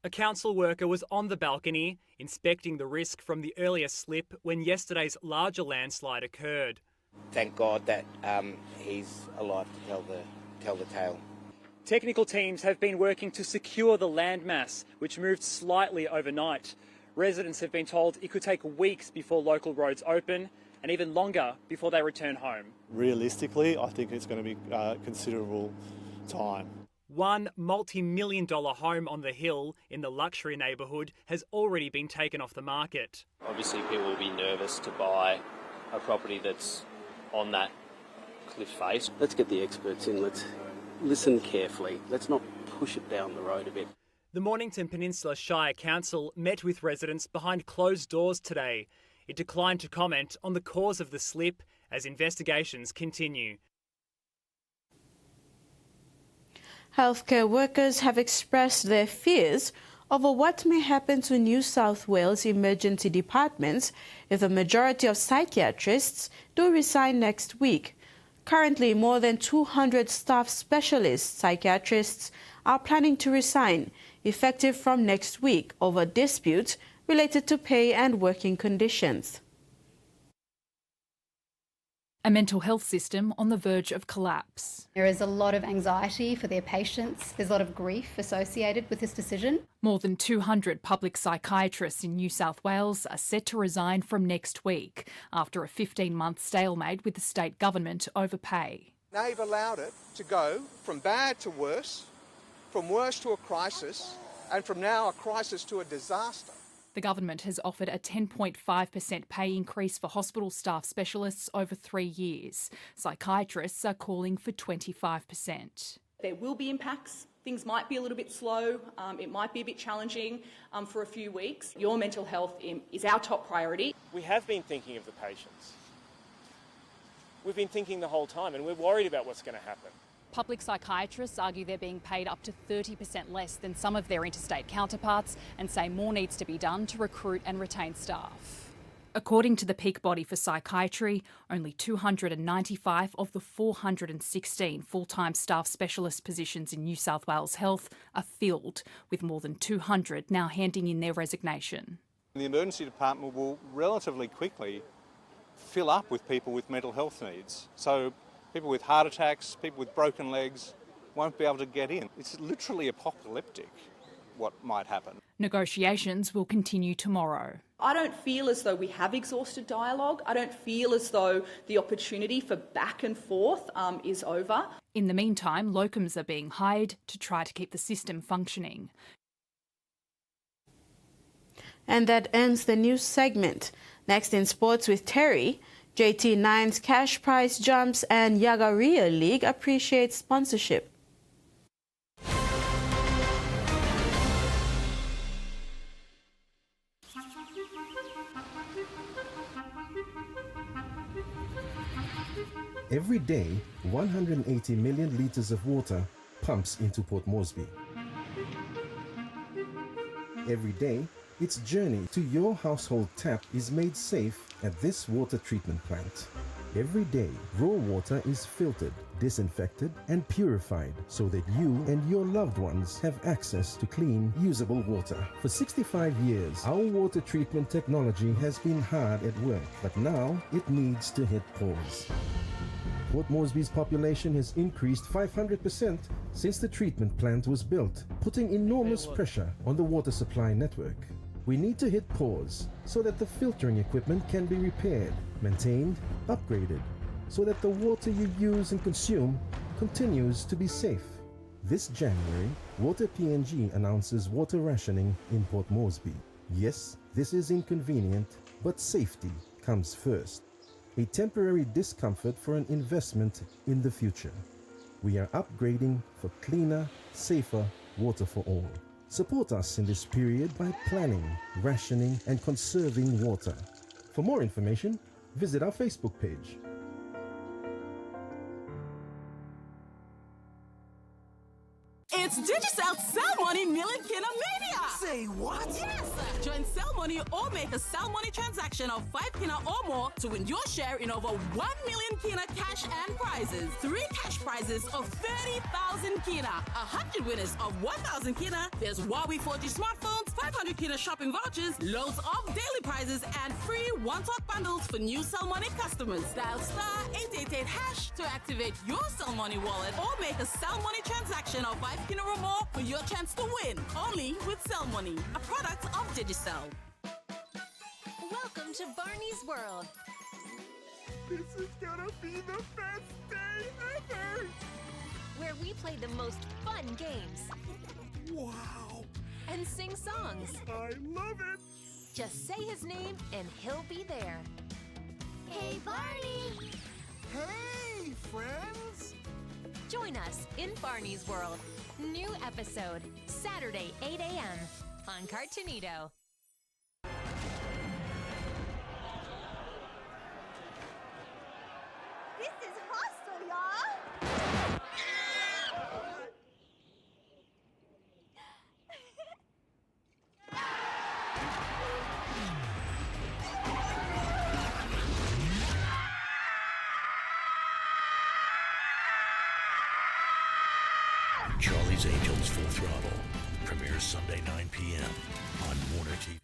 Speaker 9: A council worker was on the balcony inspecting the risk from the earlier slip when yesterday's larger landslide occurred.
Speaker 16: Thank God that he's alive to tell the tale.
Speaker 9: Technical teams have been working to secure the landmass, which moved slightly overnight. Residents have been told it could take weeks before local roads open, and even longer before they return home.
Speaker 10: Realistically, I think it's going to be considerable time.
Speaker 9: One multi-million-dollar home on the hill in the luxury neighbourhood has already been taken off the market.
Speaker 17: Obviously, people will be nervous to buy a property that's on that cliff face.
Speaker 11: Let's get the experts in. Let's listen carefully. Let's not push it down the road a bit.
Speaker 9: The Mornington Peninsula Shire Council met with residents behind closed doors today. It declined to comment on the cause of the slip as investigations continue.
Speaker 3: Healthcare workers have expressed their fears over what may happen to New South Wales emergency departments if the majority of psychiatrists do resign next week. Currently, more than 200 staff specialist psychiatrists are planning to resign, effective from next week, over disputes related to pay and working conditions.
Speaker 28: A mental health system on the verge of collapse.
Speaker 29: There is a lot of anxiety for their patients. There's a lot of grief associated with this decision.
Speaker 28: More than 200 public psychiatrists in New South Wales are set to resign from next week after a 15-month stalemate with the state government over pay.
Speaker 30: They've allowed it to go from bad to worse, from worse to a crisis, and from now a crisis to a disaster.
Speaker 28: The government has offered a 10.5% pay increase for hospital staff specialists over 3 years. Psychiatrists are calling for 25%.
Speaker 31: There will be impacts. Things might be a little bit slow. It might be a bit challenging for a few weeks. Your mental health is our top priority.
Speaker 17: We have been thinking of the patients. We've been thinking the whole time, and we're worried about what's going to happen.
Speaker 28: Public psychiatrists argue they're being paid up to 30% less than some of their interstate counterparts and say more needs to be done to recruit and retain staff. According to the peak body for psychiatry, only 295 of the 416 full-time staff specialist positions in New South Wales Health are filled, with more than 200 now handing in their resignation.
Speaker 30: The emergency department will relatively quickly fill up with people with mental health needs. So people with heart attacks, people with broken legs won't be able to get in. It's literally apocalyptic what might happen.
Speaker 28: Negotiations will continue tomorrow.
Speaker 31: I don't feel as though we have exhausted dialogue. I don't feel as though the opportunity for back and forth is over.
Speaker 28: In the meantime, locums are being hired to try to keep the system functioning.
Speaker 3: And that ends the news segment. Next in sports with Terry, JT9's cash prize jumps and Yagaria League appreciates sponsorship.
Speaker 32: Every day, 180 million litres of water pumps into Port Moresby. Every day, its journey to your household tap is made safe at this water treatment plant. Every day, raw water is filtered disinfected, and purified so that you and your loved ones have access to clean, usable water. For 65 years, our water treatment technology has been hard at work, but now it needs to hit pause. Port Moresby's population has increased 500% since the treatment plant was built, putting enormous pressure on the water supply network. We need to hit pause so that the filtering equipment can be repaired, maintained, upgraded, so that the water you use and consume continues to be safe. This January, Water PNG announces water rationing in Port Moresby. Yes, this is inconvenient, but safety comes first. A temporary discomfort for an investment in the future. We are upgrading for cleaner, safer water for all. Support us in this period by planning, rationing, and conserving water. For more information, visit our Facebook page.
Speaker 1: It's Digicel Sell Money Million Kina Mania! Say what? Yes! Join Sell Money or make a Sell Money transaction of 5 Kina or more to win your share in over 1 million Kina cash and prizes. 3 cash prizes of 30,000 Kina. 100 winners of 1,000 Kina. There's Huawei 4G smartphones, 500 Kina shopping vouchers, loads of daily prizes, and free one-talk bundles for new Sell Money customers. Dial *888# to activate your Sell Money wallet or make a Sell Money transaction of 5 Kina or more for your chance to win. Only with Sell Money, a product of Digicel.
Speaker 2: Welcome to Barney's World.
Speaker 4: This is gonna be the best day ever!
Speaker 2: Where we play the most fun games.
Speaker 4: Wow!
Speaker 2: And sing songs.
Speaker 4: I love it!
Speaker 2: Just say his name and he'll be there.
Speaker 4: Hey, Barney! Hey, friends!
Speaker 2: Join us in Barney's World. New episode, Saturday, 8 a.m. on Cartoonito.
Speaker 4: This is hostile, y'all!
Speaker 5: Charlie's Angels Full Throttle premieres Sunday 9 p.m. on Warner TV.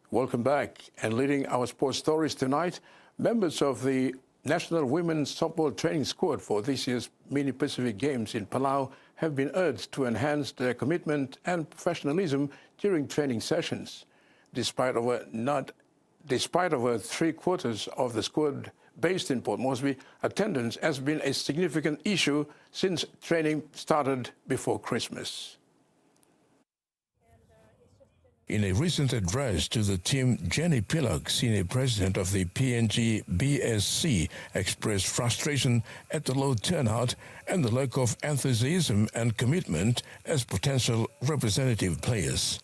Speaker 14: Welcome back. And leading our sports stories tonight, members of the National Women's Softball Training Squad for this year's Mini Pacific Games in Palau have been urged to enhance their commitment and professionalism during training sessions. Despite over 3/4 of the squad based in Port Moresby, attendance has been a significant issue since training started before Christmas.
Speaker 5: In a recent address to the team, Jenny Pillock, senior president of the PNG BSC, expressed frustration at the low turnout and the lack of enthusiasm and commitment as potential representative players.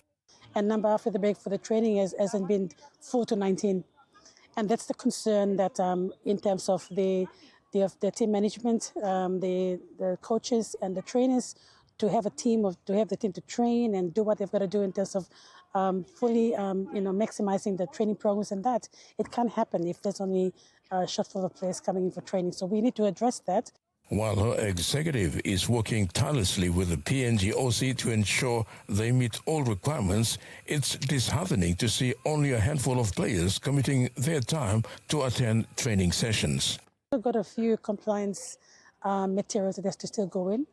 Speaker 15: And number after the break for the training hasn't been 4 to 19. And that's the concern that in terms of the team management, the coaches and the trainers, to have the team to train and do what they've got to do in terms of fully maximizing the training programs, and that it can't happen if there's only a shutful of players coming in for training. So we need to address that.
Speaker 5: While her executive is working tirelessly with the PNG OC to ensure they meet all requirements, it's disheartening to see only a handful of players committing their time to attend training sessions.
Speaker 15: We've got a few compliance materials that has to still go in.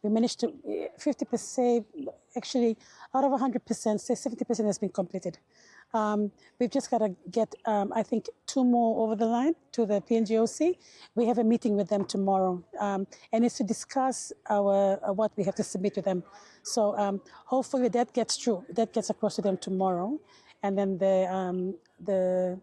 Speaker 15: We managed to 50%, actually out of 100%, say 70% has been completed. We've just got to get, I think, 2 more over the line to the PNGOC. We have a meeting with them tomorrow, and it's to discuss what we have to submit to them. So hopefully that gets through, that gets across to them tomorrow, and then the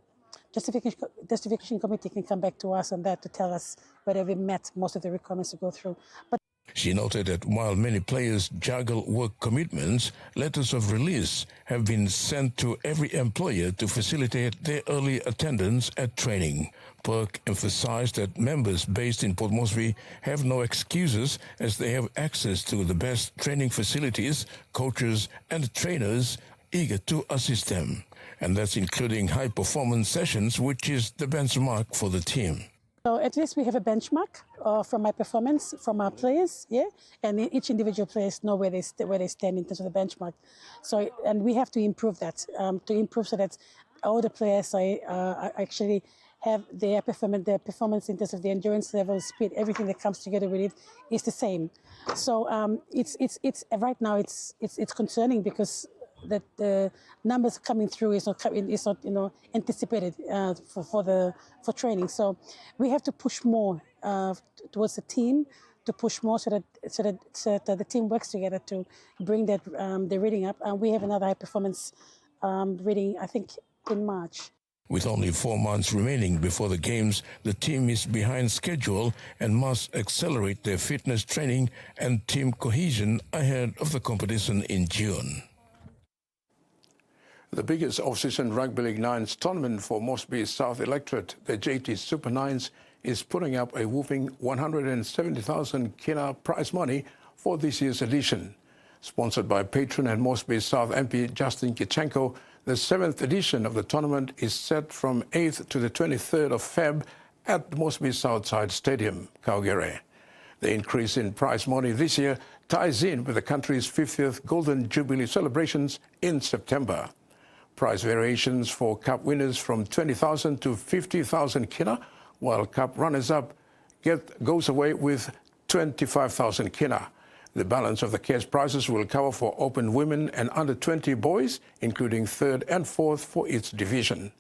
Speaker 15: justification committee can come back to us on that to tell us whether we met most of the requirements to go through. But
Speaker 5: She noted that while many players juggle work commitments, letters of release have been sent to every employer to facilitate their early attendance at training. Perk emphasized that members based in Port Moresby have no excuses as they have access to the best training facilities, coaches and trainers eager to assist them. And that's including high-performance sessions, which is the benchmark for the team.
Speaker 15: So at least we have a benchmark from my performance from our players, yeah, and each individual players know where they stand in terms of the benchmark. So and we have to improve that so that all the players actually have their performance in terms of the endurance level, speed, everything that comes together with it is the same. So it's right now it's concerning because that the numbers coming through is not anticipated for training. So we have to push more towards the team, to push more so that the team works together to bring that the reading up. And we have another high performance reading, I think, in March.
Speaker 5: With only 4 months remaining before the Games, the team is behind schedule and must accelerate their fitness training and team cohesion ahead of the competition in June.
Speaker 14: The biggest off-season Rugby League Nines tournament for Moresby South electorate, the JT Super Nines, is putting up a whopping 170,000 kina prize money for this year's edition. Sponsored by patron and Moresby South MP Justin Kichenko, the 7th edition of the tournament is set from 8th to the 23rd of Feb at the Moresby Southside Stadium, Kaugere. The increase in prize money this year ties in with the country's 50th Golden Jubilee celebrations in September. Prize variations for Cup winners from 20,000 to 50,000 kina, while Cup runners-up goes away with 25,000 kina. The balance of the cash prizes will cover for open women and under-20 boys, including 3rd and 4th for each division.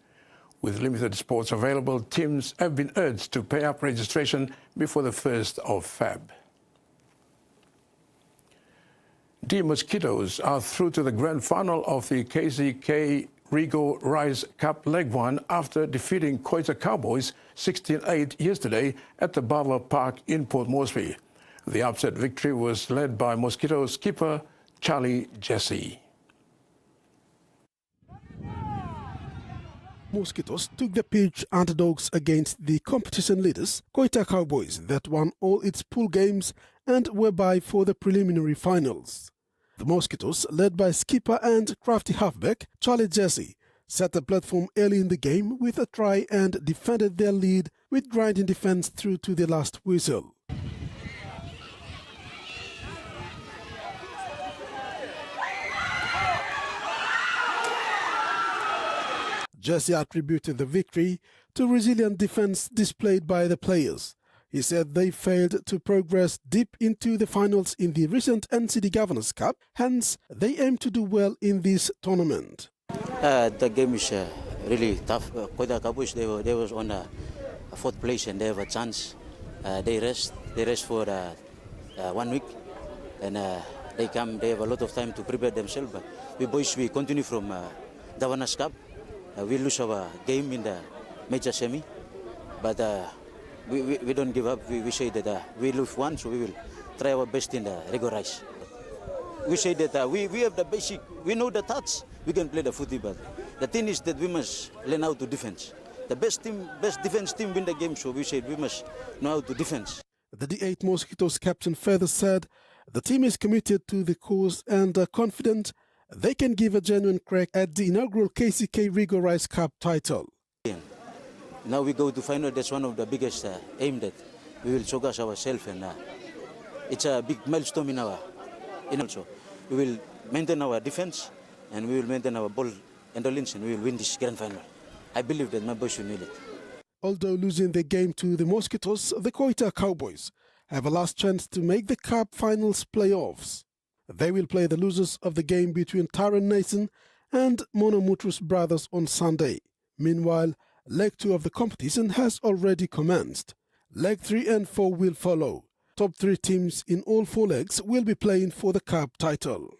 Speaker 14: With limited spots available, teams have been urged to pay up registration before the 1st of Feb. The Mosquitoes are through to the grand final of the KCK Rigo Rise Cup Leg 1 after defeating Koita Cowboys 16-8 yesterday at the Butler Park in Port Moresby. The upset victory was led by Mosquito skipper Charlie Jesse.
Speaker 6: Mosquitoes took the pitch underdogs against the competition leaders, Koita Cowboys, that won all its pool games and were by for the preliminary finals. The Mosquitoes, led by skipper and crafty halfback Charlie Jesse, set the platform early in the game with a try and defended their lead with grinding defense through to the last whistle. Jesse attributed the victory to resilient defense displayed by the players. He said they failed to progress deep into the finals in the recent NCD Governors Cup, hence they aim to do well in this tournament.
Speaker 7: The game is really tough. Koita Cowboys, they was on 4th place and they have a chance. They rest for 1 week and they have a lot of time to prepare themselves. But we boys, we continue from Governors Cup. We lose our game in the major semi, but we don't give up. We say that we lose one, so we will try our best in the Rigo Rise. We say that we have the basic, we know the touch, we can play the footy, but the thing is that we must learn how to defense. The best defense team win the game, so we said we must know how to defense.
Speaker 6: The D8 Mosquitoes captain further said the team is committed to the cause and are confident they can give a genuine crack at the inaugural KCK Rigo Rise Cup title.
Speaker 7: Now we go to final. That's one of the biggest aim that we will showcase ourselves, and it's a big milestone in our. Also, we will maintain our defense, and we will maintain our ball endurance, and we will win this grand final. I believe that my boys will win it.
Speaker 6: Although losing the game to the Mosquitoes, the Koita Cowboys have a last chance to make the Cup Finals playoffs. They will play the losers of the game between Taran Nason and Monomutrus Brothers on Sunday. Meanwhile, Leg 2 of the competition has already commenced. Leg 3 and 4 will follow. Top 3 teams in all 4 legs will be playing for the Cup title.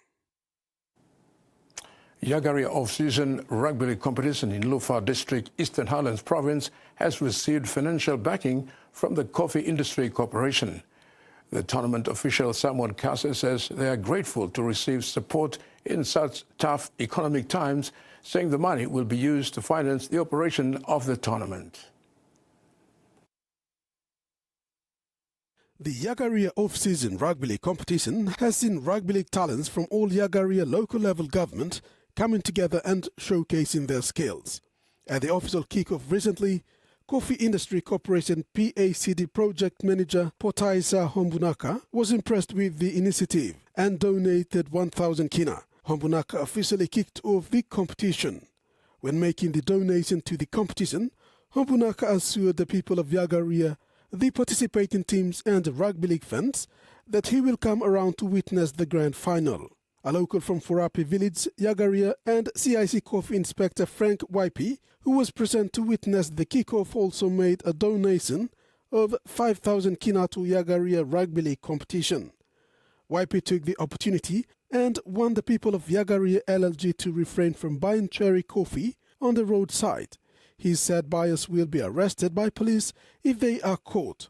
Speaker 14: Yagari off-season rugby league competition in Lufa District, Eastern Highlands Province has received financial backing from the Coffee Industry Corporation. The tournament official Simon Kase says they are grateful to receive support in such tough economic times, saying the money will be used to finance the operation of the tournament.
Speaker 6: The Yagaria off-season rugby league competition has seen rugby league talents from all Yagaria local level government coming together and showcasing their skills. At the official kick-off recently, Coffee Industry Corporation PACD project manager Potaisa Hombunaka was impressed with the initiative and donated 1,000 kina. Hombunaka officially kicked off the competition. When making the donation to the competition, Hombunaka assured the people of Yagaria, the participating teams and rugby league fans that he will come around to witness the grand final. A local from Furapi village, Yagaria, and CIC Coffee Inspector Frank Waipi, who was present to witness the kickoff, also made a donation of 5,000 kina to Yagaria Rugby League competition. Waipi took the opportunity and warned the people of Yagaria LLG to refrain from buying cherry coffee on the roadside. He said buyers will be arrested by police if they are caught.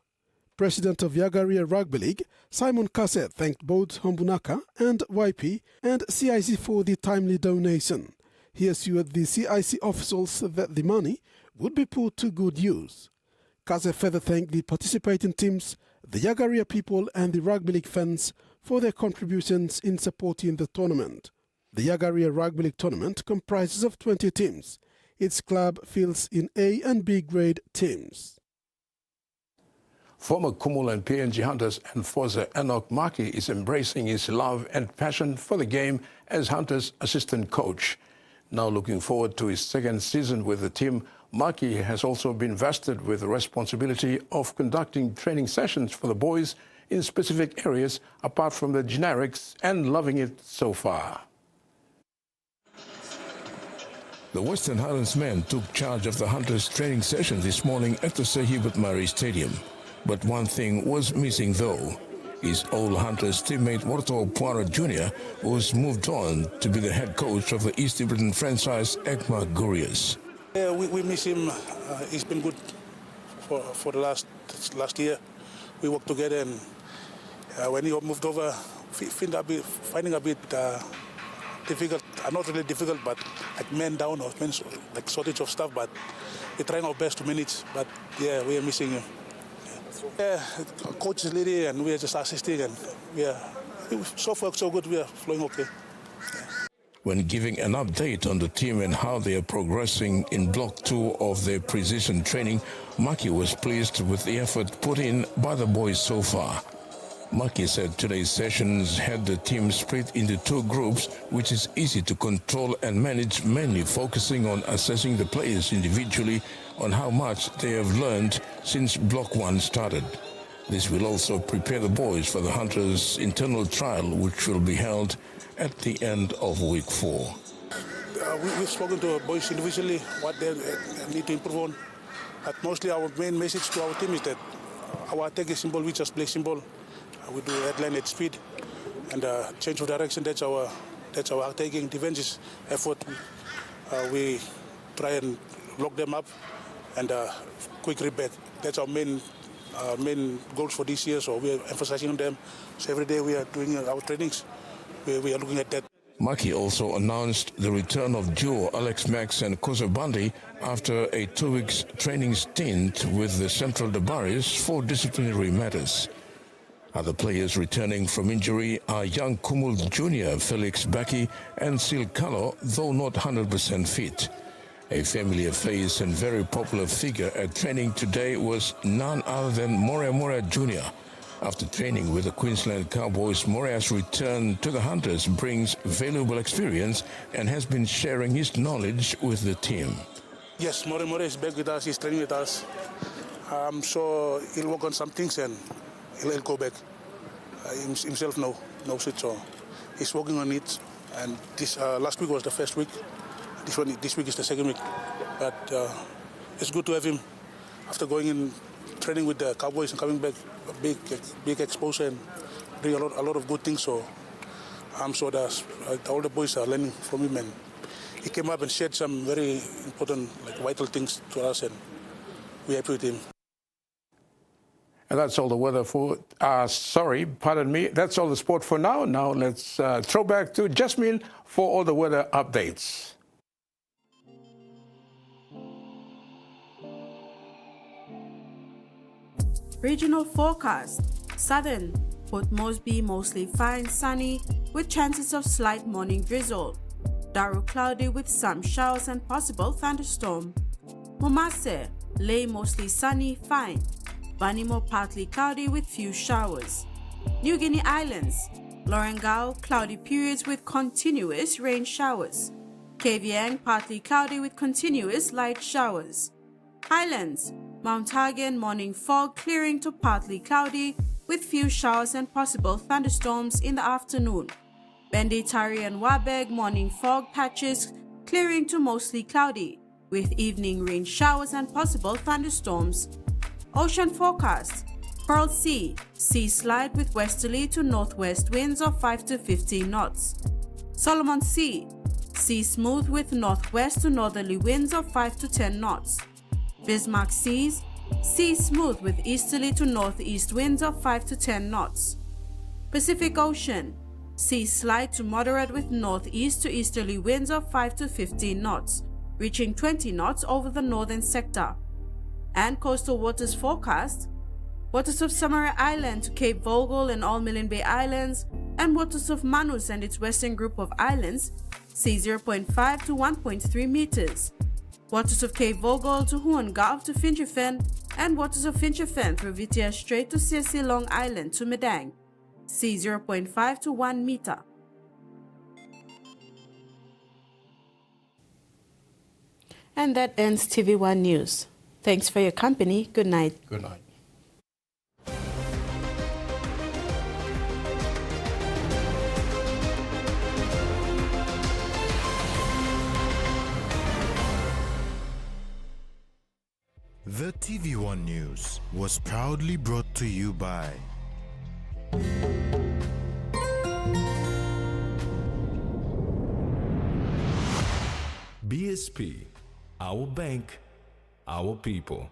Speaker 6: President of Yagaria Rugby League, Simon Kase, thanked both Hombunaka and Waipi and CIC for the timely donation. He assured the CIC officials that the money would be put to good use. Kase further thanked the participating teams, the Yagaria people and the Rugby League fans for their contributions in supporting the tournament. The Yagaria Rugby League tournament comprises of 20 teams. Its club fields in A and B grade teams.
Speaker 14: Former Kumul and PNG Hunters enforcer Enoch Maki is embracing his love and passion for the game as Hunters' assistant coach. Now looking forward to his second season with the team, Maki has also been vested with the responsibility of conducting training sessions for the boys in specific areas apart from the generics, and loving it so far.
Speaker 5: The Western Highlands men took charge of the Hunters training session this morning at the Sir Hubert Murray Stadium. But one thing was missing though. His old Hunters teammate Morto Poirot Jr. was moved on to be the head coach of the East Britain franchise ECMA Gurias.
Speaker 8: Yeah, we miss him. He's been good for the last year. We worked together, and when he moved over, finding a bit difficult, not really difficult, but like men down or men like shortage of stuff. But we're trying our best to manage. But yeah, we are missing him. Yeah, coach is leading, and we are just assisting, and so far so good. We are flowing okay.
Speaker 5: When giving an update on the team and how they are progressing in Block 2 of their precision training, Maki was pleased with the effort put in by the boys so far. Maki said today's sessions had the team split into 2 groups, which is easy to control and manage, mainly focusing on assessing the players individually on how much they have learned since Block 1 started. This will also prepare the boys for the Hunters' internal trial, which will be held at the end of Week 4.
Speaker 8: We've spoken to our boys individually, what they need to improve on. But mostly our main message to our team is that our attack is simple, we just play simple. We do headline at speed and change of direction. That's our attacking. Defense is effort. We try and lock them up and quick reback. That's our main goals for this year. So we are emphasizing on them. So every day we are doing our trainings. We are looking at that.
Speaker 5: Maki also announced the return of duo Alex Max and Kozo Bandi after a 2-week training stint with the Central Dabaris for disciplinary matters. Other players returning from injury are young Kumul Jr. Felix Baki and Sil Kalo, though not 100% fit. A familiar face and very popular figure at training today was none other than Morea Jr. After training with the Queensland Cowboys, Morea's return to the Hunters brings valuable experience and has been sharing his knowledge with the team.
Speaker 8: Yes, More is back with us. He's training with us. I'm sure he'll work on some things and he'll go back. Himself knows it, so he's working on it. And this last week was the first week. This week is the second week. But it's good to have him after going in training with the Cowboys and coming back. A big exposure and doing a lot of good things. So I'm sure that all the boys are learning from him, and he came up and shared some very important, vital things to us, and we're happy with him.
Speaker 14: And that's all the weather for, pardon me, that's all the sport for now. Now let's throw back to Jasmine for all the weather updates.
Speaker 3: Regional forecast. Southern, Port Moresby mostly fine, sunny, with chances of slight morning drizzle. Darrow cloudy with some showers and possible thunderstorm. Momase, Ley mostly sunny, fine. Vanimo partly cloudy with few showers. New Guinea Islands, Lorengau cloudy periods with continuous rain showers. KVN partly cloudy with continuous light showers. Highlands, Mount Hagen morning fog clearing to partly cloudy with few showers and possible thunderstorms in the afternoon. Bendi, Tari and Wabeg morning fog patches clearing to mostly cloudy with evening rain showers and possible thunderstorms. Ocean forecast. Pearl Sea, sea slide with westerly to northwest winds of 5 to 15 knots. Solomon Sea, sea smooth with northwest to northerly winds of 5 to 10 knots. Bismarck Seas, sea smooth with easterly to northeast winds of 5 to 10 knots. Pacific Ocean, sea slight to moderate with northeast to easterly winds of 5 to 15 knots, reaching 20 knots over the northern sector. And coastal waters forecast. Waters of Samaria Island to Cape Vogel and all Milne Bay Islands, and waters of Manus and its western group of islands, sea 0.5 to 1.3 meters. Waters of Cape Vogel to Huon Gulf to Finchefin, and waters of Finchefin through Vitia Strait to Sesi Long Island to Medang, sea 0.5 to 1 meter. And that ends TV1 News. Thanks for your company. Good night.
Speaker 14: Good night.
Speaker 12: The TV1 News was proudly brought to you by BSP, our bank, our people.